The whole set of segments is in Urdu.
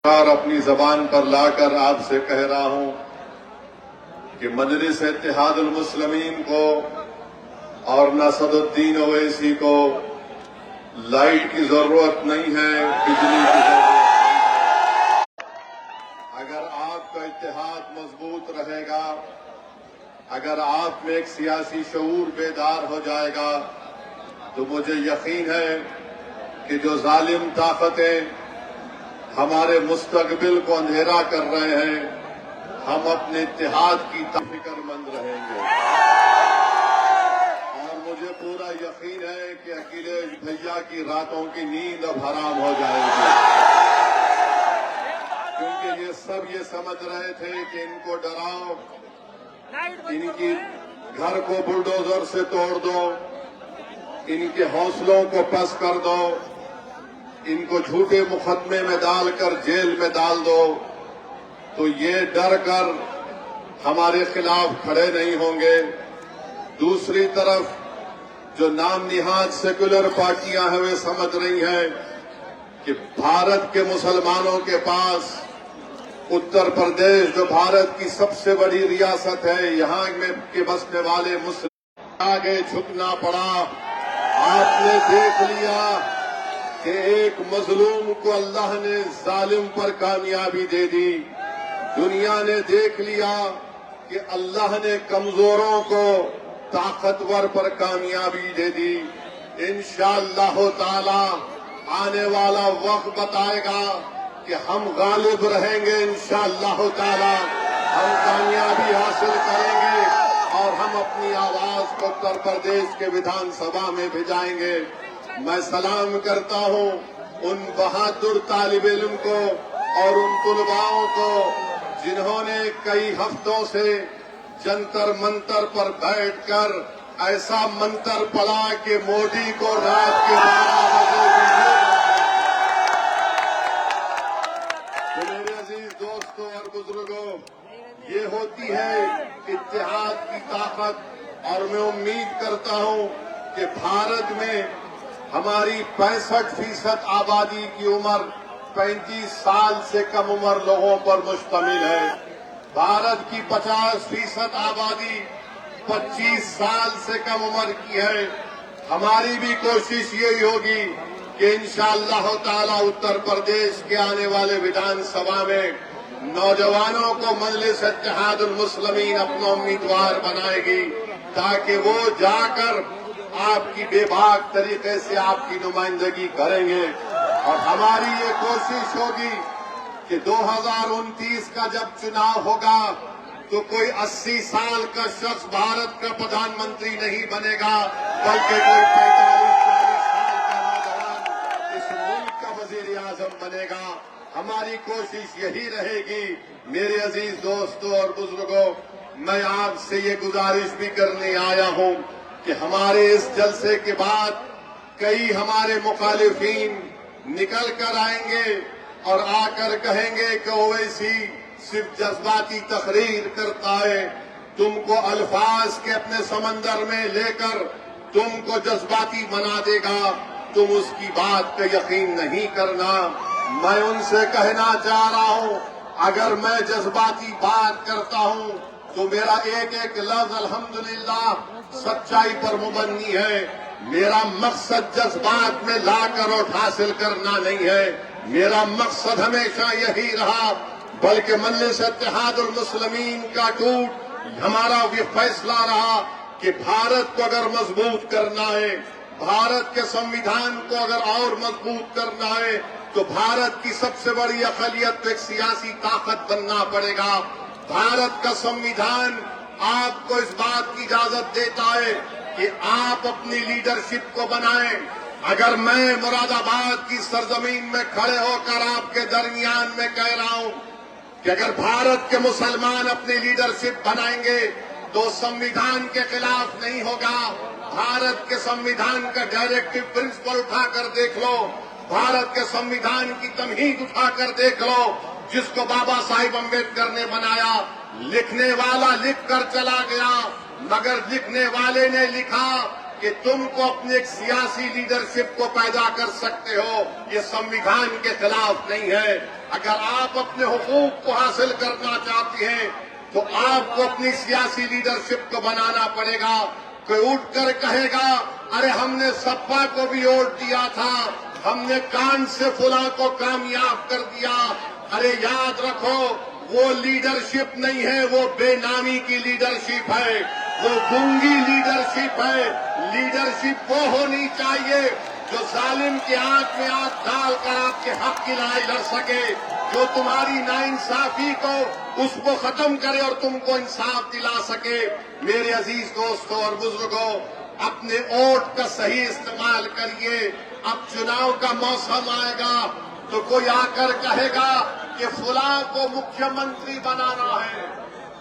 اور اپنی زبان پر لا کر آپ سے کہہ رہا ہوں کہ مجلس اتحاد المسلمین کو اور نصد الدین اویسی کو لائٹ کی ضرورت نہیں ہے، بجلی کی ضرورت ہے۔ اگر آپ کا اتحاد مضبوط رہے گا، اگر آپ میں ایک سیاسی شعور بیدار ہو جائے گا، تو مجھے یقین ہے کہ جو ظالم طاقتیں ہمارے مستقبل کو اندھیرا کر رہے ہیں، ہم اپنے اتحاد کی فکر مند رہیں گے۔ اور مجھے پورا یقین ہے کہ اکھلیش بھیا کی راتوں کی نیند اب حرام ہو جائے گی، کیونکہ یہ سب یہ سمجھ رہے تھے کہ ان کو ڈراؤ، ان کی گھر کو بلڈوزر سے توڑ دو، ان کے حوصلوں کو پست کر دو، ان کو جھوٹے مقدمے میں ڈال کر جیل میں ڈال دو، تو یہ ڈر کر ہمارے خلاف کھڑے نہیں ہوں گے۔ دوسری طرف جو نام نہاد سیکولر پارٹیاں ہیں، وہ سمجھ رہی ہیں کہ بھارت کے مسلمانوں کے پاس اتر پردیش جو بھارت کی سب سے بڑی ریاست ہے، یہاں میں کے بسنے والے مسلم آگے جھکنا پڑا۔ آپ نے دیکھ لیا کہ ایک مظلوم کو اللہ نے ظالم پر کامیابی دے دی، دنیا نے دیکھ لیا کہ اللہ نے کمزوروں کو طاقتور پر کامیابی دے دی۔ انشاءاللہ تعالی آنے والا وقت بتائے گا کہ ہم غالب رہیں گے، انشاءاللہ تعالی ہم کامیابی حاصل کریں گے اور ہم اپنی آواز کو اتر پردیش کے وِدھان سبھا میں بھیجائیں گے۔ میں سلام کرتا ہوں ان بہادر طالب علم کو اور ان طلباؤں کو جنہوں نے کئی ہفتوں سے جنتر منتر پر بیٹھ کر ایسا منتر پڑا کہ مودی کو رات کے 12 بجے تو میرے عزیز دوستوں اور بزرگوں، یہ ہوتی ہے اتحاد کی طاقت۔ اور میں امید کرتا ہوں کہ بھارت میں ہماری 65% آبادی کی عمر 35 سال سے کم عمر لوگوں پر مشتمل ہے۔ بھارت کی 50% آبادی 25 سال سے کم عمر کی ہے۔ ہماری بھی کوشش یہی ہوگی کہ انشاءاللہ تعالی اتر پردیش کے آنے والے وِدھان سبھا میں نوجوانوں کو مجلس اتحاد المسلمین اپنا امیدوار بنائے گی، تاکہ وہ جا کر آپ کی بے باک طریقے سے آپ کی نمائندگی کریں گے۔ اور ہماری یہ کوشش ہوگی کہ 2029 کا جب چناؤ ہوگا تو کوئی 80 سال کا شخص بھارت کا پردھان منتری نہیں بنے گا، بلکہ کوئی 45-40 سال کا نوجوان اس ملک کا وزیر اعظم بنے گا۔ ہماری کوشش یہی رہے گی۔ میرے عزیز دوستوں اور بزرگوں، میں آپ سے یہ گزارش بھی کرنے آیا ہوں کہ ہمارے اس جلسے کے بعد کئی ہمارے مخالفین نکل کر آئیں گے اور آ کر کہیں گے کہ اویسی صرف جذباتی تقریر کرتا ہے، تم کو الفاظ کے اپنے سمندر میں لے کر تم کو جذباتی بنا دے گا، تم اس کی بات پہ یقین نہیں کرنا۔ میں ان سے کہنا چاہ رہا ہوں، اگر میں جذباتی بات کرتا ہوں تو میرا ایک ایک لفظ الحمدللہ سچائی پر مبنی ہے۔ میرا مقصد جذبات میں لا کر اور حاصل کرنا نہیں ہے، میرا مقصد ہمیشہ یہی رہا، بلکہ مجلس اتحاد المسلمین کا ٹوٹ ہمارا یہ فیصلہ رہا کہ بھارت کو اگر مضبوط کرنا ہے، بھارت کے سموِدھان کو اگر اور مضبوط کرنا ہے، تو بھارت کی سب سے بڑی اقلیت کو ایک سیاسی طاقت بننا پڑے گا۔ بھارت کا سموِدھان آپ کو اس بات کی اجازت دیتا ہے کہ آپ اپنی لیڈرشپ کو بنائیں۔ اگر میں مراد آباد کی سرزمین میں کھڑے ہو کر آپ کے درمیان میں کہہ رہا ہوں کہ اگر بھارت کے مسلمان اپنی لیڈرشپ بنائیں گے تو سموِدھان کے خلاف نہیں ہوگا۔ بھارت کے سموِدھان کا ڈائریکٹو پرنسپل اٹھا کر دیکھ لو، بھارت کے سموِدھان کی تمہید اٹھا کر دیکھ لو، جس کو بابا صاحب امبیڈکر نے بنایا۔ لکھنے والا لکھ کر چلا گیا، مگر لکھنے والے نے لکھا کہ تم کو اپنی ایک سیاسی لیڈرشپ کو پیدا کر سکتے ہو، یہ سموِدھان کے خلاف نہیں ہے۔ اگر آپ اپنے حقوق کو حاصل کرنا چاہتے ہیں تو آپ کو اپنی سیاسی لیڈرشپ کو بنانا پڑے گا. کوئی اٹھ کر کہے گا ارے ہم نے سپا کو بھی ووٹ دیا تھا, ہم نے کان سے فلاں کو کامیاب کر دیا. ارے یاد رکھو وہ لیڈرشپ نہیں ہے, وہ بے نامی کی لیڈرشپ ہے, وہ گنگی لیڈرشپ ہے. لیڈرشپ وہ ہونی چاہیے جو ظالم کی آنکھ میں آنکھ ڈال کر آپ کے حق کی لڑائی لڑ سکے, جو تمہاری ناانصافی کو اس کو ختم کرے اور تم کو انصاف دلا سکے. میرے عزیز دوستوں اور بزرگوں, اپنے ووٹ کا صحیح استعمال کریے. اب چناؤ کا موسم آئے گا تو کوئی آ کر کہے گا کہ فلاں کو مکھیہ منتری بنانا ہے,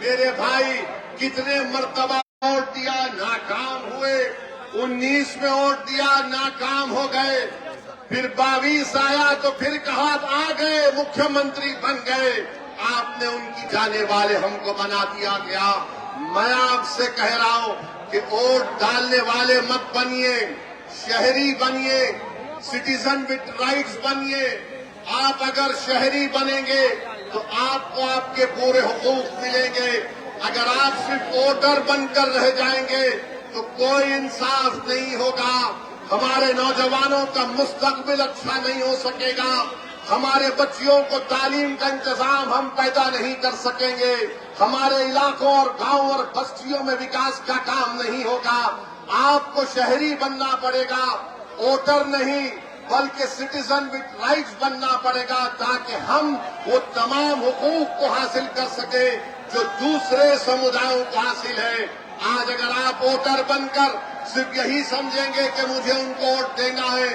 میرے بھائی کتنے مرتبہ ووٹ دیا, ناکام ہوئے. 19 میں ووٹ دیا, ناکام ہو گئے. پھر 22 آیا تو پھر کہا آ گئے, مکھیہ منتری بن گئے. آپ نے ان کی جانے والے ہم کو بنا دیا گیا. میں آپ سے کہہ رہا ہوں کہ ووٹ ڈالنے والے مت بنیے, شہری بنیے, سٹیزن وتھ رائٹس بنیے. آپ اگر شہری بنیں گے تو آپ کو آپ کے پورے حقوق ملیں گے. اگر آپ صرف ووٹر بن کر رہ جائیں گے تو کوئی انصاف نہیں ہوگا. ہمارے نوجوانوں کا مستقبل اچھا نہیں ہو سکے گا. ہمارے بچیوں کو تعلیم کا انتظام ہم پیدا نہیں کر سکیں گے. ہمارے علاقوں اور گاؤں اور بستیوں میں وکاس کا کام نہیں ہوگا. آپ کو شہری بننا پڑے گا, ووٹر نہیں بلکہ سٹیزن وتھ رائٹس بننا پڑے گا, تاکہ ہم وہ تمام حقوق کو حاصل کر سکیں جو دوسرے سمودایوں کو حاصل ہے. آج اگر آپ ووٹر بن کر صرف یہی سمجھیں گے کہ مجھے ان کو ووٹ دینا ہے,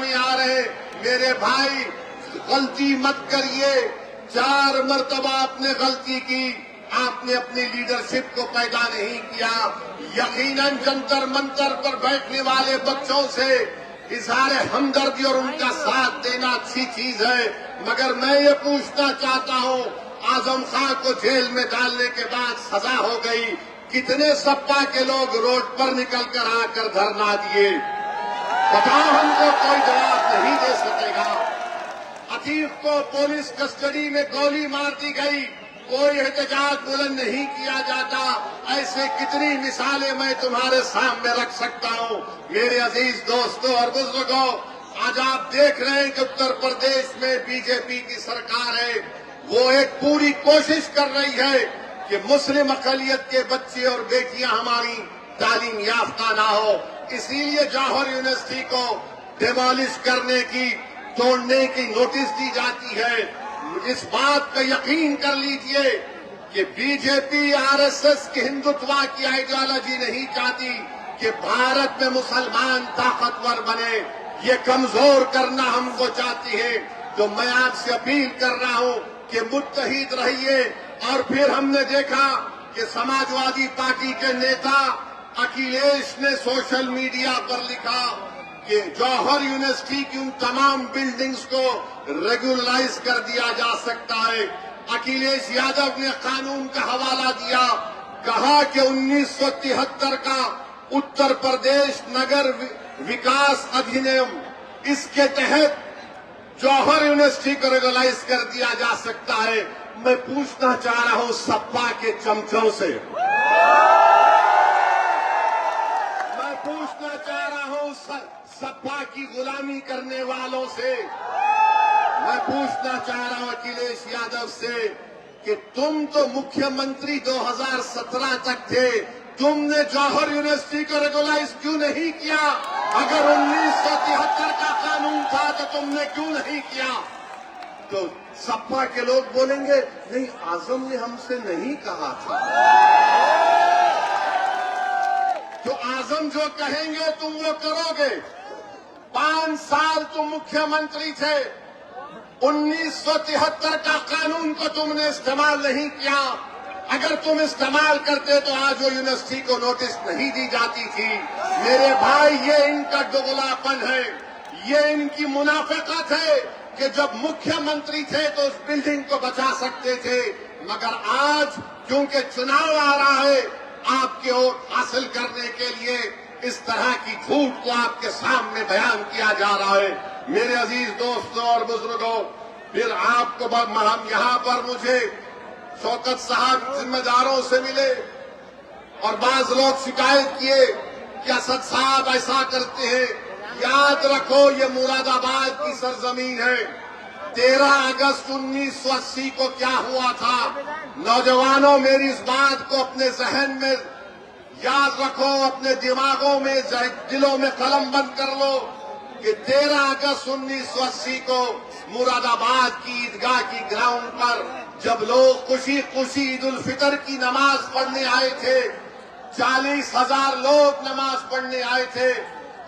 میں آ رہے, میرے بھائی غلطی مت کریے. 4 مرتبہ آپ نے غلطی کی, آپ نے اپنی لیڈرشپ کو پیدا نہیں کیا. یقیناً جنتر منتر پر بیٹھنے والے بچوں سے اظہار ہمدردی اور ان کا ساتھ دینا اچھی چیز ہے, مگر میں یہ پوچھنا چاہتا ہوں, اعظم خان کو جیل میں ڈالنے کے بعد سزا ہو گئی, کتنے سپا کے لوگ روڈ پر نکل کر آ کر دھرنا دیے؟ بتاؤ, ہم کو کوئی جواب نہیں دے سکے گا. عتیق کو پولیس کسٹڈی میں گولی مار دی گئی, کوئی احتجاج بلند نہیں کیا جاتا. ایسے کتنی مثالیں میں تمہارے سامنے رکھ سکتا ہوں. میرے عزیز دوستوں اور بزرگوں, آج آپ دیکھ رہے ہیں کہ اتر پردیش میں بی جے پی کی سرکار ہے. وہ ایک پوری کوشش کر رہی ہے کہ مسلم اقلیت کے بچے اور بیٹیاں ہماری تعلیم یافتہ نہ ہو. اسی لیے جوہر یونیورسٹی کو ڈیمالش کرنے کی, توڑنے کی نوٹس دی جاتی ہے. اس بات کا یقین کر لیجئے کہ B J P R S S کی ہندوتوا کی آئیڈیالوجی نہیں چاہتی کہ بھارت میں مسلمان طاقتور بنے. یہ کمزور کرنا ہم کو چاہتی ہے. تو میں آپ سے اپیل کر رہا ہوں کہ متحد رہیے. اور پھر ہم نے دیکھا کہ سماجوادی پارٹی کے نیتا اکھلیش نے سوشل میڈیا پر لکھا کہ جوہر یونیورسٹی کی ان تمام بلڈنگز کو ریگولرائز کر دیا جا سکتا ہے. اکھلیش یادو نے قانون کا حوالہ دیا, کہا کہ 1973 کا اتر پردیش نگر وکاس ادھینیم, اس کے تحت جوہر یونیورسٹی کو ریگولرائز کر دیا جا سکتا ہے. میں پوچھنا چاہ رہا ہوں سپا کے چمچوں سے, میں پوچھنا چاہ رہا ہوں سپا کی غلامی کرنے والوں سے, میں پوچھنا چاہ رہا ہوں اکھلیش یادو سے کہ تم تو مکھیہ منتری 2017 تک تھے, تم نے جوہر یونیورسٹی کو ریگولرائز کیوں نہیں کیا؟ اگر 1973 کا قانون تھا تو تم نے کیوں نہیں کیا؟ تو سپا کے لوگ بولیں گے نہیں, اعظم نے ہم سے نہیں کہا تھا. تو اعظم جو کہیں گے تم وہ کرو گے. 5 سال تم مکھیہ منتری تھے, 1973 کا قانون کو تم نے استعمال نہیں کیا. اگر تم استعمال کرتے تو آج وہ یونیورسٹی کو نوٹس نہیں دی جاتی تھی. میرے بھائی, یہ ان کا دوغلاپن ہے, یہ ان کی منافقت ہے کہ جب مکھیہ منتری تھے تو اس بلڈنگ کو بچا سکتے تھے, مگر آج کیونکہ چناؤ آ رہا ہے, آپ کے ووٹ حاصل کرنے کے لیے اس طرح کی جھوٹ کو آپ کے سامنے بیان کیا جا رہا ہے. میرے عزیز دوستوں اور بزرگوں، پھر آپ کو ہم یہاں پر مجھے شوکت صاحب ذمہ داروں سے ملے اور بعض لوگ شکایت کیے کہ اسد صاحب ایسا کرتے ہیں۔ یاد رکھو یہ مراد آباد کی سرزمین ہے۔ 13 اگست 1980 کو کیا ہوا تھا؟ نوجوانوں، میری اس بات کو اپنے ذہن میں یاد رکھو، اپنے دماغوں میں، دلوں میں قلم بند کر لو کہ 13 اگست 1980 کو مراد آباد کی عیدگاہ کی گراؤنڈ پر جب لوگ خوشی خوشی عید الفطر کی نماز پڑھنے آئے تھے، 40,000 لوگ نماز پڑھنے آئے تھے،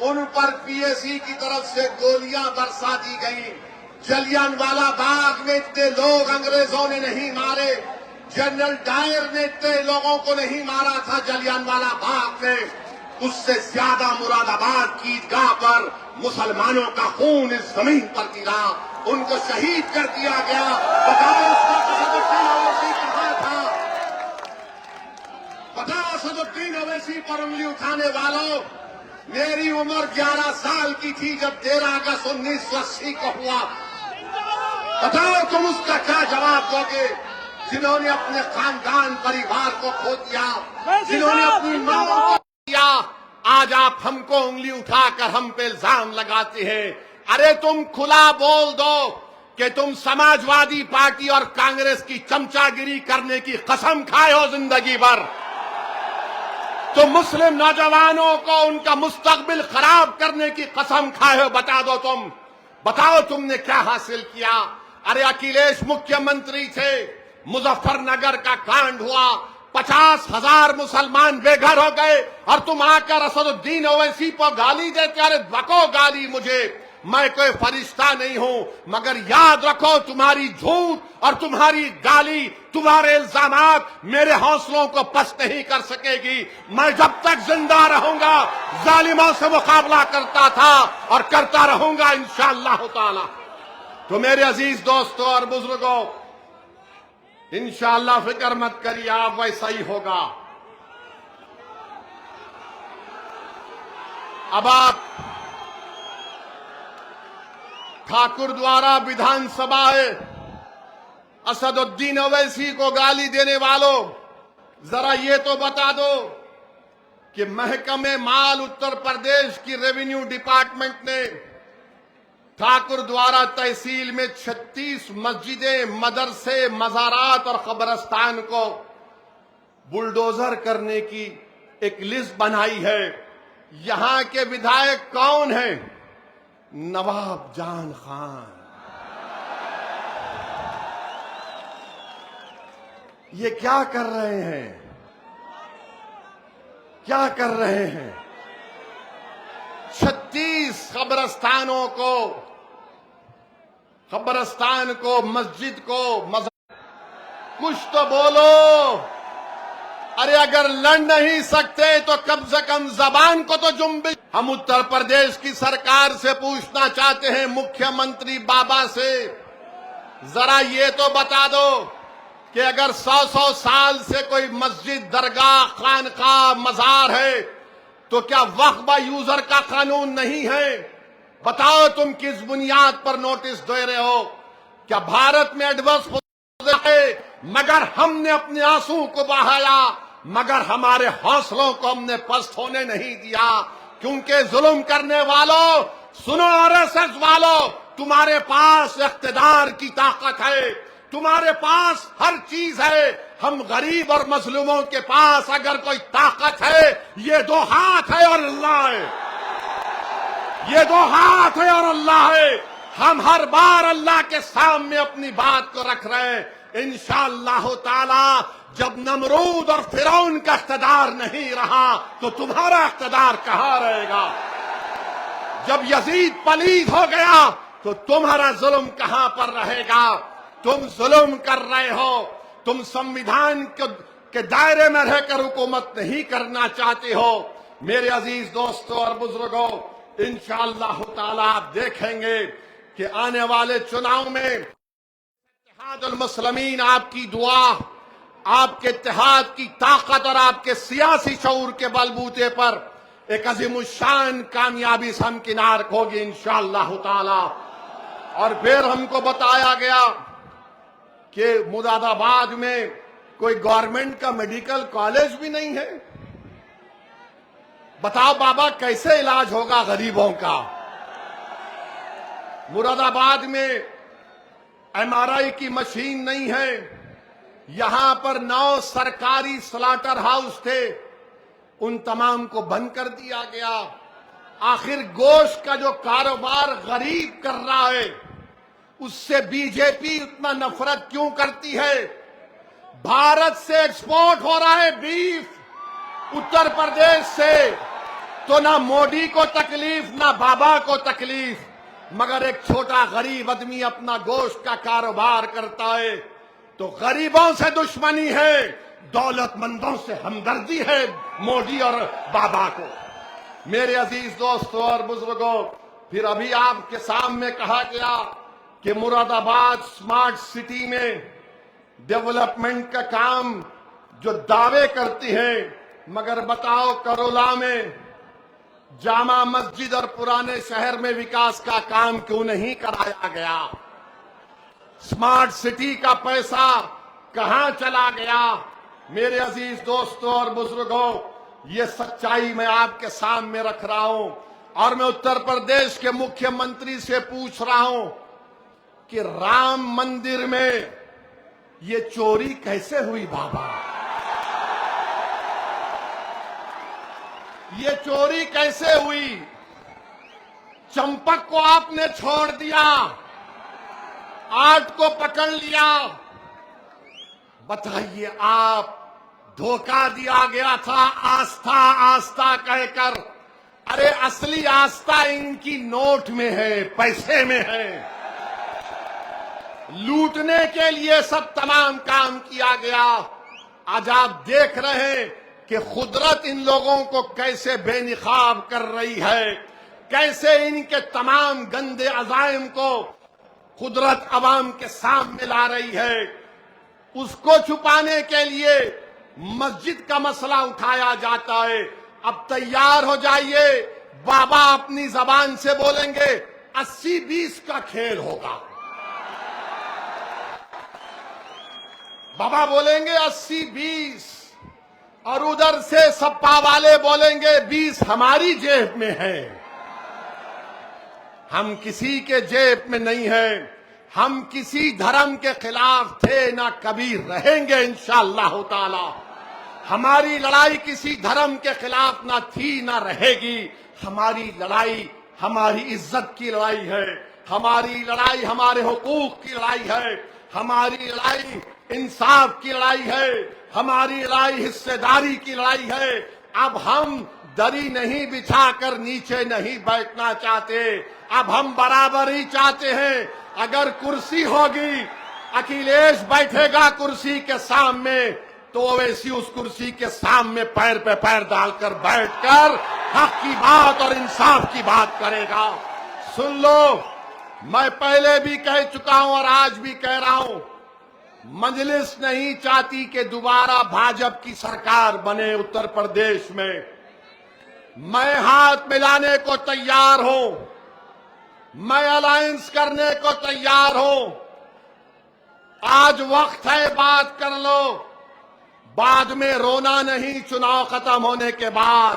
ان پر پی ایس ای کی طرف سے گولیاں برسا دی گئیں۔ جلیان والا باغ میں اتنے لوگ انگریزوں نے نہیں مارے، جنرل ڈائر نے اتنے لوگوں کو نہیں مارا تھا جلیان والا باغ میں۔ اس سے زیادہ مراد آباد کی عیدگاہ پر مسلمانوں کا خون اس زمین پر گرا، ان کو شہید کر دیا گیا۔ بتاؤ اس وقت اسد الدین اویسی کہاں تھا؟ بتاؤ اسد الدین اویسی پر انگلی اٹھانے والوں، میری عمر 11 سال کی تھی جب 13 اگست 1980 کو ہوا۔ بتاؤ تم اس کا کیا جواب دو گے؟ جنہوں نے اپنے خاندان پریوار کو کھو دیا، جنہوں نے اپنی ماں کو کھو دیا، آج آپ ہم کو انگلی اٹھا کر ہم پہ الزام لگاتے ہیں۔ ارے تم کھلا بول دو کہ تم سماجوادی پارٹی اور کانگریس کی چمچا گیری کرنے کی قسم کھائے ہو زندگی بھر۔ تم مسلم نوجوانوں کو ان کا مستقبل خراب کرنے کی قسم کھائے ہو۔ بتا دو تم، بتاؤ تم نے کیا حاصل کیا؟ ارے اکھلیش مکھیہ منتری تھے، مظفر نگر کا کانڈ ہوا، 50,000 مسلمان بے گھر ہو گئے، اور تم آ کر اسد الدین اویسی کو گالی دیتے۔ ارے بکو گالی مجھے، میں کوئی فرشتہ نہیں ہوں، مگر یاد رکھو تمہاری جھوٹ اور تمہاری گالی، تمہارے الزامات میرے حوصلوں کو پست نہیں کر سکے گی۔ میں جب تک زندہ رہوں گا ظالموں سے مقابلہ کرتا تھا اور کرتا رہوں گا انشاءاللہ تعالی۔ تو میرے عزیز دوستوں اور بزرگوں، انشاءاللہ فکر مت کریے، آپ ویسا ہی ہوگا۔ اب آپ ٹھاکر دوارا ویدھان سبھا ہے، اسد الدین اویسی کو گالی دینے والوں، ذرا یہ تو بتا دو کہ محکمہ مال اتر پردیش کی ریونیو ڈپارٹمنٹ نے ٹھاکر دوارا تحصیل میں 36 مسجدیں، مدرسے، مزارات اور قبرستان کو بلڈوزر کرنے کی ایک لسٹ بنائی ہے۔ یہاں کے ودھائک کون ہیں؟ نواب جان خان۔ یہ کیا کر رہے ہیں؟ کیا کر رہے ہیں؟ 36 قبرستان کو، مسجد کو، کچھ تو بولو۔ ارے اگر لڑ نہیں سکتے تو کم سے کم زبان کو تو جنبش۔ ہم اتر پردیش کی سرکار سے پوچھنا چاہتے ہیں، مکھیہ منتری بابا سے، ذرا یہ تو بتا دو کہ اگر 100 سال سے کوئی مسجد، درگاہ، خانقاہ، مزار ہے تو کیا وقف با یوزر کا قانون نہیں ہے؟ بتاؤ تم کس بنیاد پر نوٹس دے رہے ہو؟ کیا بھارت میں ایڈورس ہے؟ مگر ہم نے اپنے آنسو کو بہایا، مگر ہمارے حوصلوں کو ہم نے پست ہونے نہیں دیا، کیونکہ ظلم کرنے والوں، سنو آر ایس ایس والوں، تمہارے پاس اقتدار کی طاقت ہے، تمہارے پاس ہر چیز ہے۔ ہم غریب اور مظلوموں کے پاس اگر کوئی طاقت ہے، یہ 2 ہاتھ ہے اور اللہ ہے۔ یہ 2 ہاتھ ہے اور اللہ ہے۔ ہم ہر بار اللہ کے سامنے اپنی بات کو رکھ رہے ہیں۔ انشاءاللہ تعالی جب نمرود اور فرعون کا اقتدار نہیں رہا تو تمہارا اقتدار کہاں رہے گا؟ جب یزید پلید ہو گیا تو تمہارا ظلم کہاں پر رہے گا؟ تم ظلم کر رہے ہو، تم سمویدھان کے دائرے میں رہ کر حکومت نہیں کرنا چاہتے ہو۔ میرے عزیز دوستوں اور بزرگوں، انشاءاللہ تعالی آپ دیکھیں گے کہ آنے والے چناؤ میں اتحاد المسلمین، آپ کی دعا، آپ کے اتحاد کی طاقت اور آپ کے سیاسی شعور کے بل بوتے پر ایک عظیم الشان کامیابی سے ہمکنار ہوگی انشاءاللہ تعالی۔ اور پھر ہم کو بتایا گیا کہ مراد آباد میں کوئی گورنمنٹ کا میڈیکل کالج بھی نہیں ہے۔ بتاؤ بابا کیسے علاج ہوگا غریبوں کا؟ مراد آباد میں ایم آر آئی کی مشین نہیں ہے، یہاں پر 9 سرکاری سلاٹر ہاؤس تھے، ان تمام کو بند کر دیا گیا۔ آخر گوشت کا جو کاروبار غریب کر رہا ہے اس سے بی جے پی اتنا نفرت کیوں کرتی ہے؟ بھارت سے ایکسپورٹ ہو رہا ہے بیف اتر پردیش سے، تو نہ مودی کو تکلیف نہ بابا کو تکلیف، مگر ایک چھوٹا غریب آدمی اپنا گوشت کا کاروبار کرتا ہے تو غریبوں سے دشمنی ہے، دولت مندوں سے ہمدردی ہے مودی اور بابا کو۔ میرے عزیز دوستوں اور بزرگوں، پھر ابھی آپ کے سامنے کہا گیا کہ مراد آباد سمارٹ سٹی میں ڈیولپمنٹ کا کام جو دعوے کرتی ہیں، مگر بتاؤ کرولا میں جامع مسجد اور پرانے شہر میں وکاس کا کام کیوں نہیں کرایا گیا؟ سمارٹ سٹی کا پیسہ کہاں چلا گیا؟ میرے عزیز دوستوں اور بزرگوں، یہ سچائی میں آپ کے سامنے رکھ رہا ہوں، اور میں اتر پردیش کے مکھیہ منتری سے پوچھ رہا ہوں کہ رام مندر میں یہ چوری کیسے ہوئی بابا؟ یہ چوری کیسے ہوئی؟ چمپک کو آپ نے چھوڑ دیا، آرٹ کو پکڑ لیا، بتائیے آپ دھوکہ دیا گیا تھا آستھا آستھا کہہ کر، ارے اصلی آستھا ان کی نوٹ میں ہے، پیسے میں ہے، لوٹنے کے لیے سب تمام کام کیا گیا۔ آج آپ دیکھ رہے ہیں کہ قدرت ان لوگوں کو کیسے بے نقاب کر رہی ہے، کیسے ان کے تمام گندے عزائم کو قدرت عوام کے سامنے لا رہی ہے۔ اس کو چھپانے کے لیے مسجد کا مسئلہ اٹھایا جاتا ہے۔ اب تیار ہو جائیے، بابا اپنی زبان سے بولیں گے 80-20 کا کھیل ہوگا۔ بابا بولیں گے 80-20، اور ادھر سے سپا والے بولیں گے 20 ہماری جیب میں ہے۔ ہم کسی کے جیب میں نہیں ہیں، ہم کسی دھرم کے خلاف تھے نہ کبھی رہیں گے انشاءاللہ تعالی۔ ہماری لڑائی کسی دھرم کے خلاف نہ تھی نہ رہے گی۔ ہماری لڑائی ہماری عزت کی لڑائی ہے، ہماری لڑائی ہمارے حقوق کی لڑائی ہے، ہماری لڑائی انصاف کی لڑائی ہے، ہماری لڑائی حصے داری کی لڑائی ہے۔ اب ہم دری نہیں بچھا کر نیچے نہیں بیٹھنا چاہتے، اب ہم برابری چاہتے ہیں۔ اگر کرسی ہوگی، اکھلیش بیٹھے گا کرسی کے سامنے، تو ویسی اس کرسی کے سامنے پیر پہ پیر ڈال کر بیٹھ کر حق کی بات اور انصاف کی بات کرے گا۔ سن لو، میں پہلے بھی کہہ چکا ہوں اور آج بھی کہہ رہا ہوں، مجلس نہیں چاہتی کہ دوبارہ بھاجپ کی سرکار بنے اتر پردیش میں۔ میں ہاتھ ملانے کو تیار ہوں، میں الائنس کرنے کو تیار ہوں۔ آج وقت ہے بات کر لو، بعد میں رونا نہیں چناؤ ختم ہونے کے بعد۔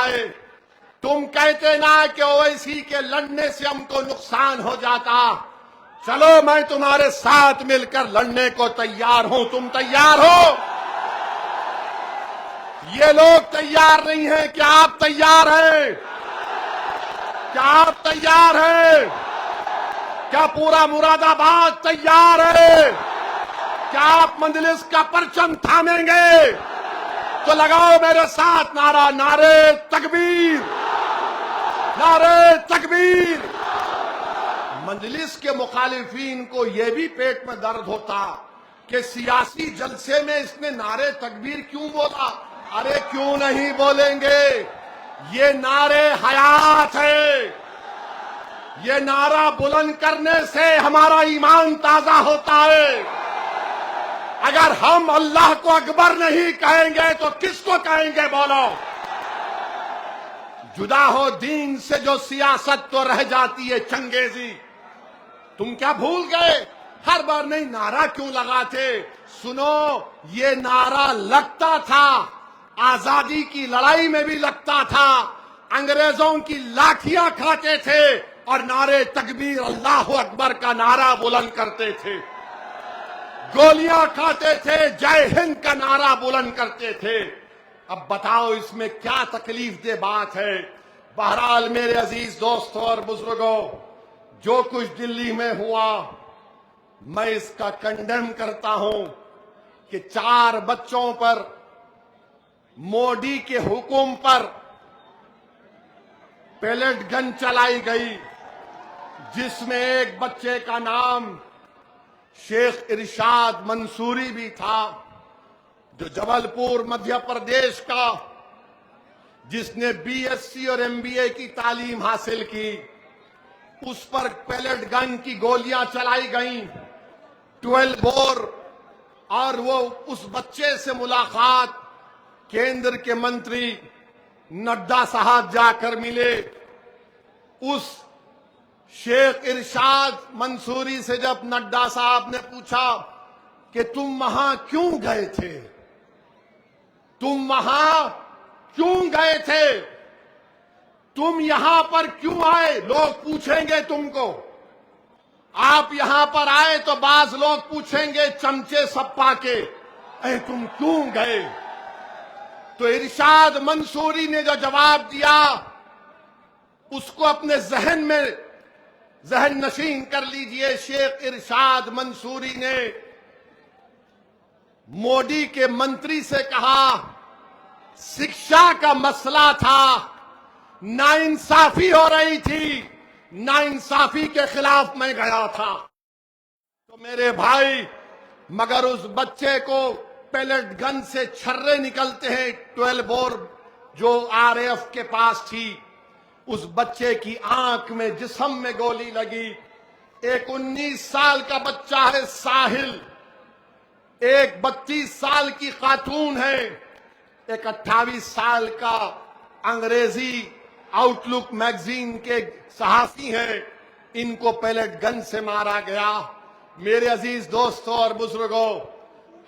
آئے۔ تم کہتے نا کہ اویسی کے لڑنے سے ہم کو نقصان ہو جاتا، چلو میں تمہارے ساتھ مل کر لڑنے کو تیار ہوں۔ تم تیار ہو؟ یہ لوگ تیار نہیں ہیں، کیا آپ تیار ہیں؟ کیا آپ تیار ہیں؟ کیا پورا مراد آباد تیار ہے؟ کیا آپ مجلس کا پرچم تھامیں گے؟ تو لگاؤ میرے ساتھ نعرہ، نعرہ تکبیر، نعرہ تکبیر۔ مجلس کے مخالفین کو یہ بھی پیٹ میں درد ہوتا کہ سیاسی جلسے میں اس نے نعرہ تکبیر کیوں بولا؟ ارے کیوں نہیں بولیں گے؟ یہ نعرہ حیات ہے، یہ نعرہ بلند کرنے سے ہمارا ایمان تازہ ہوتا ہے۔ اگر ہم اللہ کو اکبر نہیں کہیں گے تو کس کو کہیں گے بولو؟ جدا ہو دین سے جو سیاست تو رہ جاتی ہے چنگیزی. تم کیا بھول گئے؟ ہر بار نہیں نعرہ کیوں لگاتے؟ سنو، یہ نعرہ لگتا تھا، آزادی کی لڑائی میں بھی لگتا تھا، انگریزوں کی لاٹھیاں کھاتے تھے اور نعرے تکبیر اللہ اکبر کا نعرہ بلند کرتے تھے، گولیاں کھاتے تھے، جے ہند کا نعرہ بلند کرتے تھے. اب بتاؤ اس میں کیا تکلیف دہ بات ہے؟ بہرحال میرے عزیز دوستوں اور بزرگوں، جو کچھ دلی میں ہوا میں اس کا کنڈیم کرتا ہوں کہ 4 بچوں پر مودی کے حکم پر پیلٹ گن چلائی گئی، جس میں ایک بچے کا نام شیخ ارشاد منصوری بھی تھا، جو جبل پور مدھیہ پردیش کا، جس نے BSc اور MBA کی تعلیم حاصل کی. اس پر پیلٹ گن کی گولیاں چلائی گئیں، 12 بور. اور وہ اس بچے سے ملاقات کیندر کے منتری نڈا صاحب جا کر ملے. اس شیخ ارشاد منصوری سے جب نڈا صاحب نے پوچھا کہ تم وہاں کیوں گئے تھے، تم وہاں کیوں گئے تھے، تم یہاں پر کیوں آئے، لوگ پوچھیں گے تم کو. آپ یہاں پر آئے تو بعض لوگ پوچھیں گے چمچے سپا کے، اے تم کیوں گئے؟ تو ارشاد منصوری نے جو جواب دیا اس کو اپنے ذہن میں ذہن نشین کر لیجئے. شیخ ارشاد منصوری نے مودی کے منتری سے کہا شکشا کا مسئلہ تھا، ناانصافی ہو رہی تھی، ناانصافی کے خلاف میں گیا تھا. تو میرے بھائی، مگر اس بچے کو پیلٹ گن سے چھرے نکلتے ہیں، 12 بور جو RAF کے پاس تھی. اس بچے کی آنکھ میں، جسم میں گولی لگی. ایک 19 سال کا بچہ ہے ساحل، ایک 32 سال کی خاتون ہے، ایک 28 سال کا انگریزی آؤٹ لک میگزین کے صحافی ہیں. ان کو پیلٹ گن سے مارا گیا. میرے عزیز دوستوں اور بزرگوں،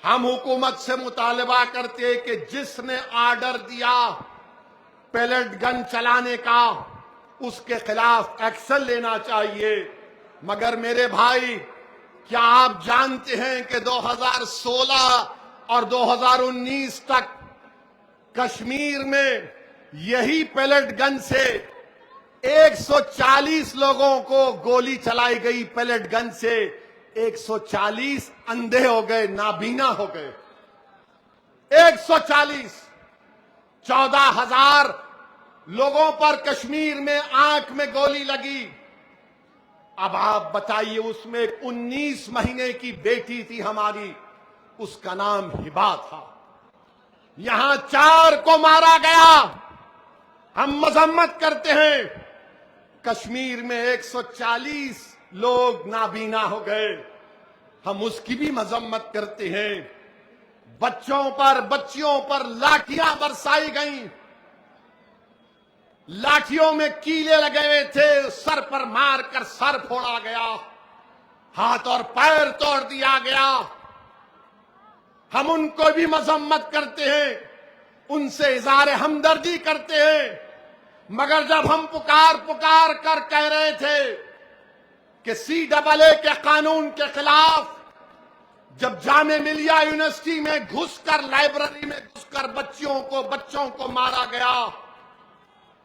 ہم حکومت سے مطالبہ کرتے کہ جس نے آرڈر دیا پیلٹ گن چلانے کا اس کے خلاف ایکشن لینا چاہیے. مگر میرے بھائی، کیا آپ جانتے ہیں کہ 2016 اور 2019 تک کشمیر میں یہی پیلٹ گن سے 140 لوگوں کو گولی چلائی گئی. پیلٹ گن سے 140 اندھے ہو گئے، نابینا ہو گئے. 140 14,000 لوگوں پر کشمیر میں آنکھ میں گولی لگی. اب آپ بتائیے، اس میں 19 مہینے کی بیٹی تھی ہماری، اس کا نام ہبا تھا. یہاں 4 کو مارا گیا. ہم مذمت کرتے ہیں، کشمیر میں 140 لوگ نابینا ہو گئے، ہم اس کی بھی مذمت کرتے ہیں. بچوں پر، بچیوں پر لاٹھیاں برسائی گئیں، لاٹھیوں میں کیلے لگے ہوئے تھے، سر پر مار کر سر پھوڑا گیا، ہاتھ اور پیر توڑ دیا گیا. ہم ان کو بھی مذمت کرتے ہیں، ان سے اظہار ہمدردی کرتے ہیں. مگر جب ہم پکار کر کہہ رہے تھے کہ CAA کے قانون کے خلاف، جب جامعہ ملیہ یونیورسٹی میں گھس کر، لائبریری میں گھس کر بچوں کو مارا گیا،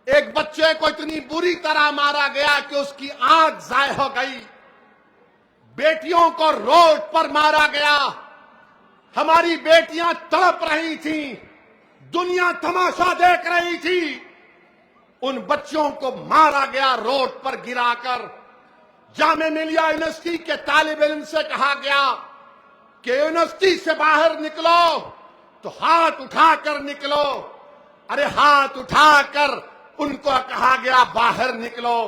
ایک بچے کو اتنی بری طرح مارا گیا کہ اس کی آنکھ ضائع ہو گئی، بیٹیوں کو روڈ پر مارا گیا، ہماری بیٹیاں تڑپ رہی تھیں، دنیا تماشا دیکھ رہی تھی، ان بچوں کو مارا گیا روڈ پر گرا کر. جامعہ ملیہ یونیورسٹی کے طالب علم سے کہا گیا کہ یونیورسٹی سے باہر نکلو تو ہاتھ اٹھا کر نکلو. ارے ہاتھ اٹھا کر ان کو کہا گیا باہر نکلو.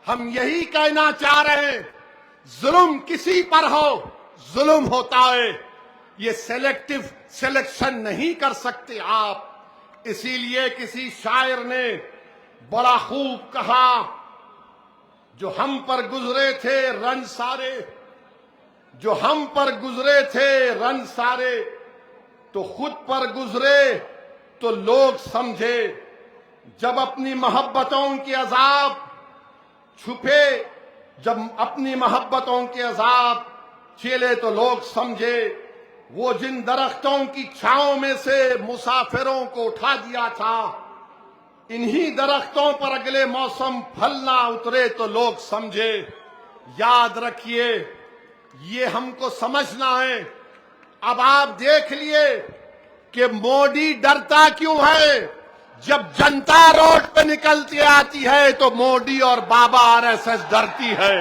ہم یہی کہنا چاہ رہے ہیں، ظلم کسی پر ہو ظلم ہوتا ہے. یہ سلیکٹو سلیکشن نہیں کر سکتے آپ. اسی لیے کسی شاعر نے بڑا خوب کہا، جو ہم پر گزرے تھے رنج سارے، جو ہم پر گزرے تھے رنج سارے، تو خود پر گزرے تو لوگ سمجھے. جب اپنی محبتوں کے عذاب چھپے، جب اپنی محبتوں کے عذاب چیلے تو لوگ سمجھے. وہ جن درختوں کی چھاؤں میں سے مسافروں کو اٹھا دیا تھا، انہی درختوں پر اگلے موسم پھل نہ اترے تو لوگ سمجھے. یاد رکھیے، یہ ہم کو سمجھنا ہے. اب آپ دیکھ لیے کہ مودی ڈرتا کیوں ہے؟ جب جنتا روڈ پہ نکلتی آتی ہے تو مودی اور بابا RSS ڈرتی ہے.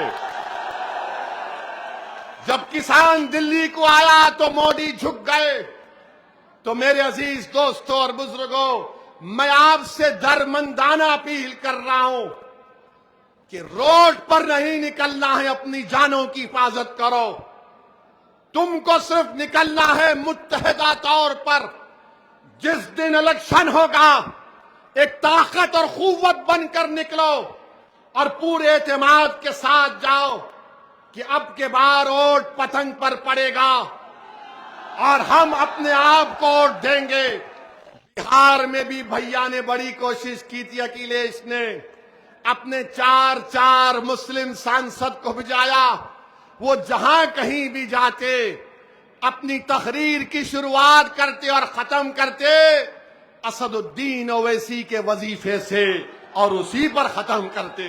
جب کسان دلی کو آیا تو مودی جھک گئے. تو میرے عزیز دوستوں اور بزرگوں، میں آپ سے درمندانہ اپیل کر رہا ہوں کہ روڈ پر نہیں نکلنا ہے، اپنی جانوں کی حفاظت کرو. تم کو صرف نکلنا ہے متحدہ طور پر. جس دن الیکشن ہوگا ایک طاقت اور قوت بن کر نکلو اور پورے اعتماد کے ساتھ جاؤ کہ اب کے بار ووٹ پتنگ پر پڑے گا اور ہم اپنے آپ کو ووٹ دیں گے. بہار میں بھی بھیا نے بڑی کوشش کی تھی، اکھلیش نے اپنے چار مسلم سانسد کو بھجایا. وہ جہاں کہیں بھی جاتے اپنی تقریر کی شروعات کرتے اور ختم کرتے اسد الدین اویسی کے وظیفے سے اور اسی پر ختم کرتے.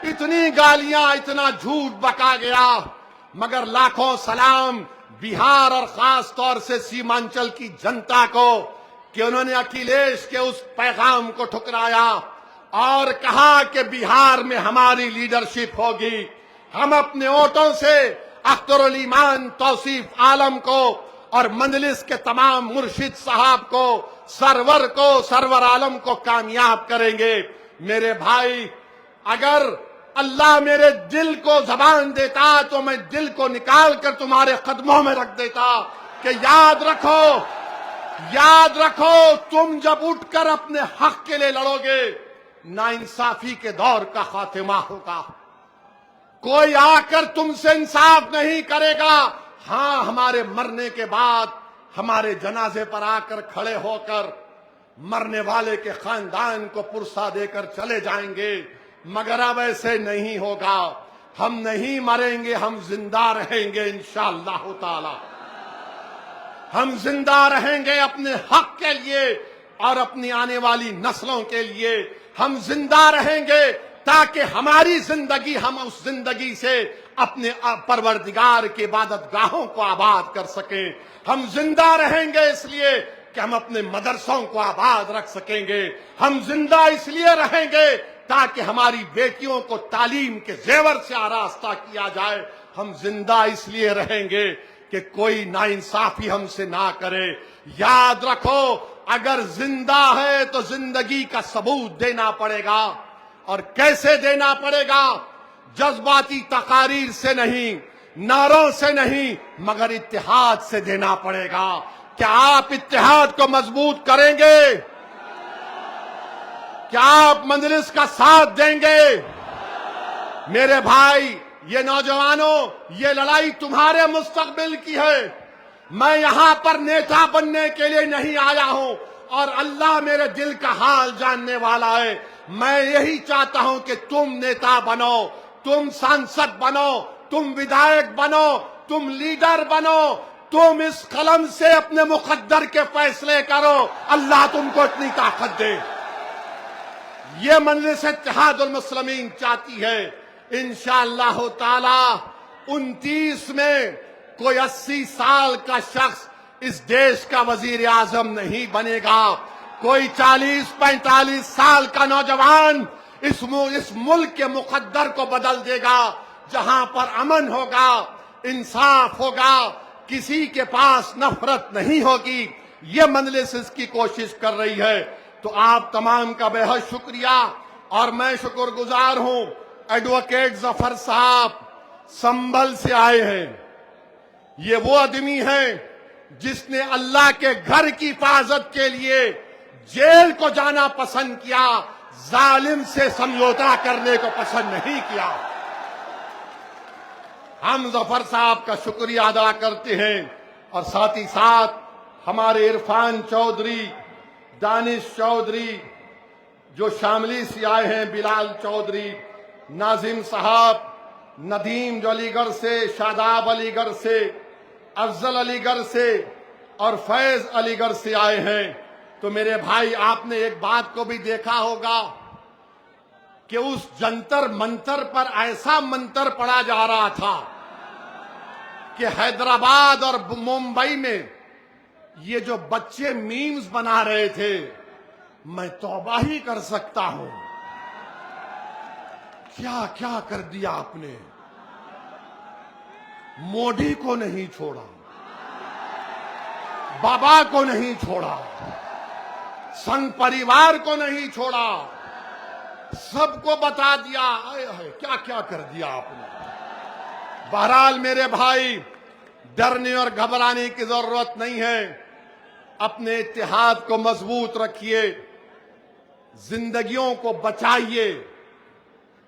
اتنی گالیاں، اتنا جھوٹ بکا گیا، مگر لاکھوں سلام بہار اور خاص طور سے سیمانچل کی جنتا کو کہ انہوں نے اکھلیش کے اس پیغام کو ٹھکرایا اور کہا کہ بہار میں ہماری لیڈرشپ ہوگی. ہم اپنے ووٹوں سے اختر الایمان توصیف عالم کو اور مجلس کے تمام مرشد صاحب کو، سرور عالم کو کامیاب کریں گے. میرے بھائی، اگر اللہ میرے دل کو زبان دیتا تو میں دل کو نکال کر تمہارے قدموں میں رکھ دیتا کہ یاد رکھو تم جب اٹھ کر اپنے حق کے لیے لڑو گے، ناانصافی کے دور کا خاتمہ ہوگا. کوئی آ کر تم سے انصاف نہیں کرے گا. ہاں، ہمارے مرنے کے بعد ہمارے جنازے پر آ کر کھڑے ہو کر مرنے والے کے خاندان کو پرسہ دے کر چلے جائیں گے، مگر اب ایسے نہیں ہوگا. ہم نہیں مریں گے، ہم زندہ رہیں گے انشاءاللہ تعالی. ہم زندہ رہیں گے اپنے حق کے لیے اور اپنی آنے والی نسلوں کے لیے. ہم زندہ رہیں گے تاکہ ہماری زندگی، ہم اس زندگی سے اپنے پروردگار کی عبادت گاہوں کو آباد کر سکیں. ہم زندہ رہیں گے اس لیے کہ ہم اپنے مدرسوں کو آباد رکھ سکیں گے. ہم زندہ اس لیے رہیں گے تاکہ ہماری بیٹیوں کو تعلیم کے زیور سے آراستہ کیا جائے. ہم زندہ اس لیے رہیں گے کہ کوئی ناانصافی ہم سے نہ کرے. یاد رکھو، اگر زندہ ہے تو زندگی کا ثبوت دینا پڑے گا. اور کیسے دینا پڑے گا؟ جذباتی تقاریر سے نہیں، نعروں سے نہیں، مگر اتحاد سے دینا پڑے گا. کیا آپ اتحاد کو مضبوط کریں گے؟ کیا آپ مجلس کا ساتھ دیں گے؟ میرے بھائی، یہ نوجوانوں، یہ لڑائی تمہارے مستقبل کی ہے. میں یہاں پر نیتا بننے کے لیے نہیں آیا ہوں، اور اللہ میرے دل کا حال جاننے والا ہے. میں یہی چاہتا ہوں کہ تم نیتا بنو، تم سانسد بنو، تم ودھائک بنو، تم لیڈر بنو. تم اس قلم سے اپنے مقدر کے فیصلے کرو. اللہ تم کو اتنی طاقت دے. یہ مجلس اتحاد المسلمین چاہتی ہے. انشاءاللہ تعالی 29 میں کوئی 80 سال کا شخص اس دیش کا وزیر اعظم نہیں بنے گا. کوئی 40-45 سال کا نوجوان اس ملک کے مقدر کو بدل دے گا. جہاں پر امن ہوگا، انصاف ہوگا، کسی کے پاس نفرت نہیں ہوگی. یہ مجلس اس کی کوشش کر رہی ہے. تو آپ تمام کا بے حد شکریہ، اور میں شکر گزار ہوں. ایڈوکیٹ ظفر صاحب سنبھل سے آئے ہیں. یہ وہ آدمی ہے جس نے اللہ کے گھر کی حفاظت کے لیے جیل کو جانا پسند کیا، ظالم سے سمجھوتا کرنے کو پسند نہیں کیا۔ ہم ظفر صاحب کا شکریہ ادا کرتے ہیں، اور ساتھ ہی ساتھ ہمارے عرفان چودھری، دانش چودھری جو شاملی سے آئے ہیں، بلال چودھری، ناظم صاحب، ندیم جو علی گڑھ سے، شاداب علی گڑھ سے، افضل علی گڑھ سے اور فیض علی گڑھ سے آئے ہیں۔ تو میرے بھائی، آپ نے ایک بات کو بھی دیکھا ہوگا کہ اس جنتر منتر پر ایسا منتر پڑا جا رہا تھا کہ حیدرآباد اور ممبئی میں یہ جو بچے میمز بنا رہے تھے، میں توبہ ہی کر سکتا ہوں، کیا کیا کر دیا آپ نے۔ موڈی کو نہیں چھوڑا، بابا کو نہیں چھوڑا، سنگ پریوار کو نہیں چھوڑا، سب کو بتا دیا۔ آئے ہائے، کیا کیا کر دیا آپ نے۔ بہرحال میرے بھائی، ڈرنے اور گھبرانے کی ضرورت نہیں ہے، اپنے اتحاد کو مضبوط رکھیے، زندگیوں کو بچائیے،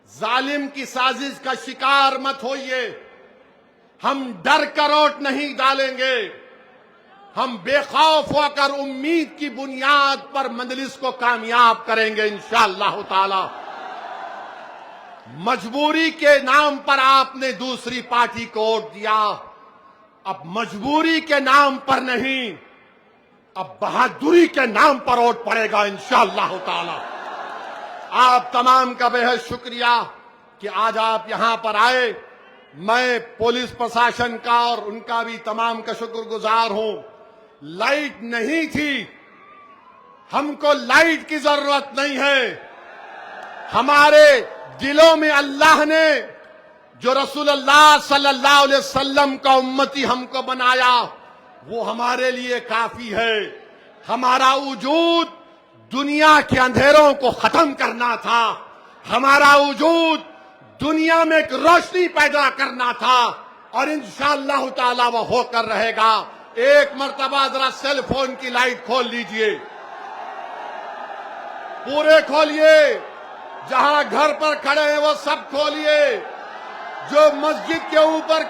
ظالم کی سازش کا شکار مت ہوئیے۔ ہم ڈر کا روٹ نہیں ڈالیں گے، ہم بے خوف ہو کر امید کی بنیاد پر مجلس کو کامیاب کریں گے انشاءاللہ تعالی۔ مجبوری کے نام پر آپ نے دوسری پارٹی کو ووٹ دیا، اب مجبوری کے نام پر نہیں، اب بہادری کے نام پر ووٹ پڑے گا انشاءاللہ تعالی۔ آپ تمام کا بے حد شکریہ کہ آج آپ یہاں پر آئے۔ میں پولیس پرشاسن کا اور ان کا بھی تمام کا شکر گزار ہوں۔ لائٹ نہیں تھی، ہم کو لائٹ کی ضرورت نہیں ہے۔ ہمارے دلوں میں اللہ نے جو رسول اللہ صلی اللہ علیہ وسلم کا امتی ہم کو بنایا، وہ ہمارے لیے کافی ہے۔ ہمارا وجود دنیا کے اندھیروں کو ختم کرنا تھا، ہمارا وجود دنیا میں ایک روشنی پیدا کرنا تھا، اور انشاءاللہ تعالی وہ ہو کر رہے گا۔ ایک مرتبہ ذرا سیل فون کی لائٹ کھول لیجئے، پورے کھولیے، جہاں گھر پر کھڑے ہیں وہ سب کھولیے، جو مسجد کے اوپر